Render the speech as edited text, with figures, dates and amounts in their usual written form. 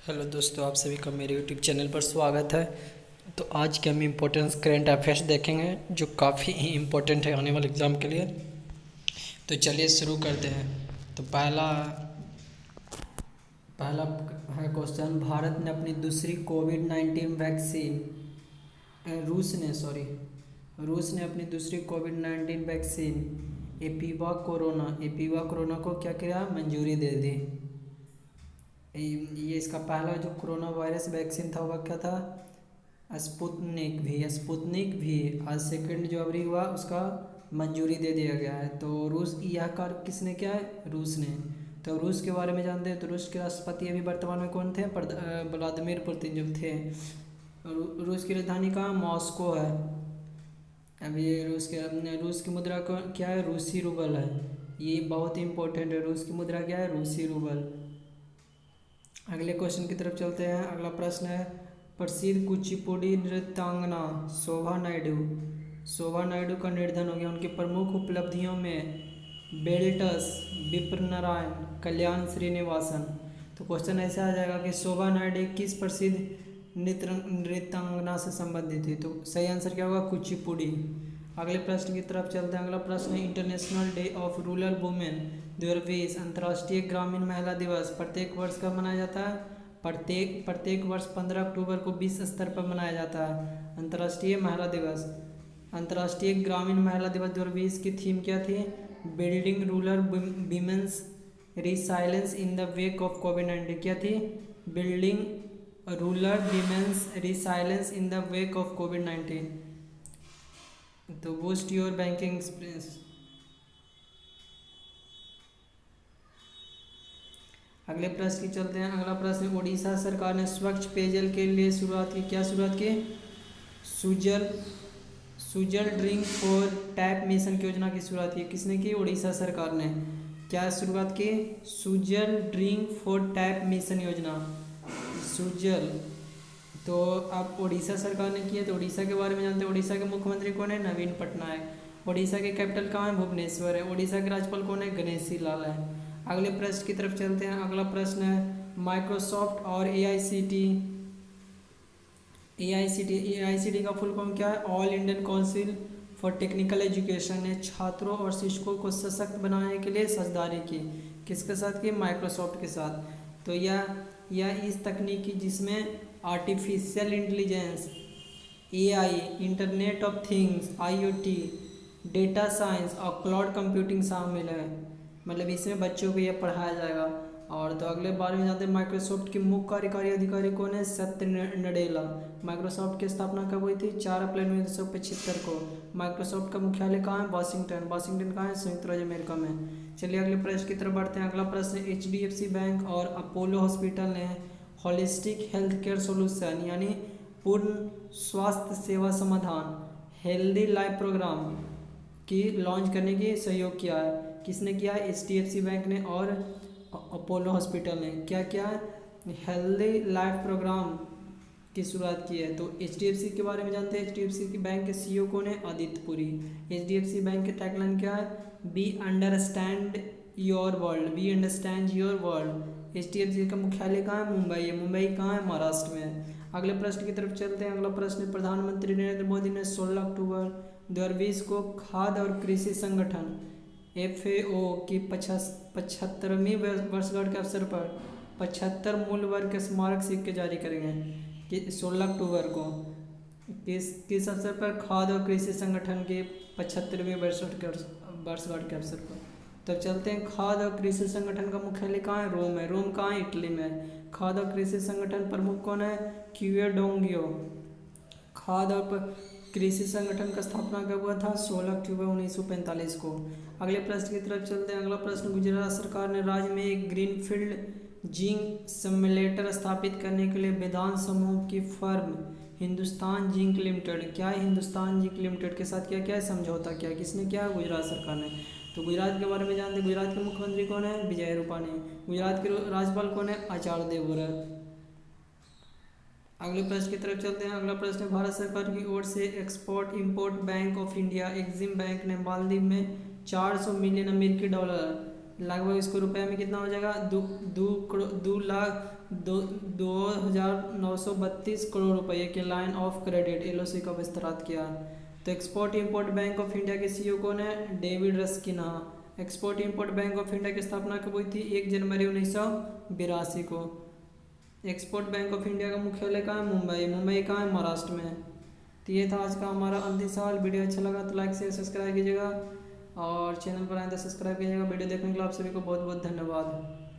Hello दोस्तों, आप सभी का मेरे यूट्यूब चैनल पर स्वागत है। तो आज के हम इम्पोर्टेंस करंट अफेयर्स देखेंगे जो काफ़ी ही इम्पोर्टेंट है आने वाले एग्ज़ाम के लिए। तो चलिए शुरू करते हैं। तो पहला है क्वेश्चन, भारत ने अपनी दूसरी कोविड-19 वैक्सीन रूस ने अपनी दूसरी कोविड-19 वैक्सीन एपीवा कोरोना को क्या किया, मंजूरी दे दी। ये इसका पहला जो कोरोना वायरस वैक्सीन था वह क्या था, स्पुतनिक भी आज सेकंड जो अभी हुआ उसका मंजूरी दे दिया गया है। तो रूस यह कार्य किसने किया है, रूस ने। तो रूस के बारे में जानते हैं। तो रूस के राष्ट्रपति अभी वर्तमान में कौन थे, व्लादिमीर पुतिन जो थे। रूस की राजधानी कहाँ, मॉस्को है। अभी रूस की मुद्रा क्या है, रूसी रूबल है। ये बहुत ही इंपॉर्टेंट है, रूस की मुद्रा क्या है, रूसी रूबल। अगले क्वेश्चन की तरफ चलते हैं। अगला प्रश्न है, प्रसिद्ध कुचिपुड़ी नृत्यांगना शोभा नायडू का निधन हो गया। उनकी प्रमुख उपलब्धियों में बेल्टस, विप्र नारायण, कल्याण श्रीनिवासन। तो क्वेश्चन ऐसा आ जाएगा कि शोभा नायडू किस प्रसिद्ध नृत्यांगना से संबंधित थी। तो सही आंसर क्या होगा, कुचिपुड़ी। अगले प्रश्न की तरफ चलते हैं। अगला प्रश्न है, international day of rural women 2020 अंतर्राष्ट्रीय ग्रामीण महिला दिवस प्रत्येक वर्ष कब मनाया जाता है, प्रत्येक वर्ष 15 अक्टूबर को विश्व स्तर पर मनाया जाता है अंतर्राष्ट्रीय महिला दिवस। अंतर्राष्ट्रीय ग्रामीण महिला दिवस 2020 की थीम क्या थी, building rural women's resilience in the wake of कोविड-19। क्या थी, building rural women's resilience in the wake of कोविड-19। तो बूस्ट योर बैंकिंग एक्सपीरियंस। अगले प्रश्न की चलते हैं। अगला प्रश्न, उड़ीसा सरकार ने स्वच्छ पेयजल के लिए शुरुआत की, Sujal Sujal drink for tap mission की योजना की शुरुआत की। किसने की, उड़ीसा सरकार ने। क्या शुरुआत की, Sujal drink for tap mission योजना, सुजल। तो अब उड़ीसा सरकार ने की है। तो उड़ीसा के बारे में जानते हैं। उड़ीसा के मुख्यमंत्री कौन है, नवीन पटनायक। उड़ीसा के कैपिटल कहाँ है, भुवनेश्वर है। उड़ीसा के राज्यपाल कौन है, गणेशी लाल है। अगले प्रश्न की तरफ चलते हैं। अगला प्रश्न है, माइक्रोसॉफ्ट और एआईसीटी का फुल फॉर्म क्या है, all Indian council for technical education ने छात्रों और शिक्षकों को सशक्त बनाने के लिए साझेदारी की। किसके साथ की, माइक्रोसॉफ्ट के साथ। तो यह इस तकनीक की जिसमें artificial intelligence, AI, internet of things, IoT, data science और क्लाउड कंप्यूटिंग शामिल है। मतलब इसमें बच्चों को यह पढ़ाया जाएगा। और तो अगले बारे में जानते हैं, माइक्रोसॉफ्ट के मुख्य कार्यकारी अधिकारी कौन है, सत्य नडेला। माइक्रोसॉफ्ट की स्थापना कब हुई थी, 4 अप्रैल 1975 को। माइक्रोसॉफ्ट का मुख्यालय कहाँ है, वाशिंगटन कहाँ है, संयुक्त राज्य अमेरिका में। चलिए अगले प्रश्न की तरफ बढ़ते हैं। अगला प्रश्न, एचडीएफसी बैंक और अपोलो हॉस्पिटल ने होलिस्टिक हेल्थ केयर सोल्यूशन यानी पूर्ण स्वास्थ्य सेवा समाधान, हेल्दी लाइफ प्रोग्राम की लॉन्च करने की सहयोग किया है। किसने किया है, एचडीएफसी बैंक ने और अपोलो हॉस्पिटल ने। क्या किया है, हेल्दी लाइफ प्रोग्राम की शुरुआत की है। तो एचडीएफसी के बारे में जानते हैं। एचडीएफसी की बैंक के सीईओ कौन है, आदित्य पुरी। एचडीएफसी बैंक की टैगलाइन क्या है, we understand your world. HDFC का मुख्यालय कहाँ है, मुंबई है। मुंबई कहाँ है, महाराष्ट्र में है। अगले प्रश्न की तरफ चलते हैं। अगला प्रश्न, प्रधानमंत्री नरेंद्र मोदी ने 16 अक्टूबर 2020 को खाद्य और कृषि संगठन एफएओ की 75वीं वर्षगांठ के अवसर पर 75 मूल्य वर्ग के स्मारक सिक्के जारी करेंगे। कि 16 अक्टूबर को किस अवसर पर, खाद्य और कृषि संगठन के 75वीं वर्षगांठ के अवसर पर। तो चलते हैं, खाद्य और कृषि संगठन का मुख्यालय कहाँ है, रोम है। रोम कहाँ है, इटली में। खाद्य और कृषि संगठन प्रमुख कौन है, क्यूएडोंगियो। खाद्य और कृषि संगठन का स्थापना कब हुआ था, 16 अक्टूबर 1945 को। अगले प्रश्न की तरफ चलते हैं। अगला प्रश्न, गुजरात सरकार ने राज्य में एक ग्रीनफील्ड जिंक सिम्युलेटर स्थापित करने के लिए वेदांत समूह की फर्म हिंदुस्तान जिंक लिमिटेड, क्या है, हिंदुस्तान जिंक लिमिटेड के साथ क्या है, समझौता किया। किसने किया, गुजरात सरकार ने। तो गुजरात के बारे में जानते हैं। गुजरात के मुख्यमंत्री कौन है, विजय रूपाणी। गुजरात के राज्यपाल कौन है, आचार्य देवव्रत। अगले प्रश्न की तरफ चलते हैं। अगला प्रश्न, भारत सरकार की ओर से export import bank of India EXIM bank ने मालदीव में $400 मिलियन लगभग इसको रुपए में कितना हो जाएगा, 2,0932 करोड़ रुपये के लाइन ऑफ क्रेडिट LOC का विस्तार किया। तो export import bank of India के CEO कौन है, David Rasquinha. Export import bank of India की स्थापना कब हुई थी, 1 जनवरी 1982 को। एक्सपोर्ट बैंक ऑफ इंडिया का मुख्यालय कहाँ है, मुंबई। मुंबई कहाँ है, महाराष्ट्र में। तो ये था आज का हमारा अंतिम सवाल। वीडियो अच्छा लगा तो लाइक शेयर सब्सक्राइब कीजिएगा और चैनल पर आए तो सब्सक्राइब कीजिएगा। वीडियो देखने के लिए आप सभी को बहुत बहुत धन्यवाद।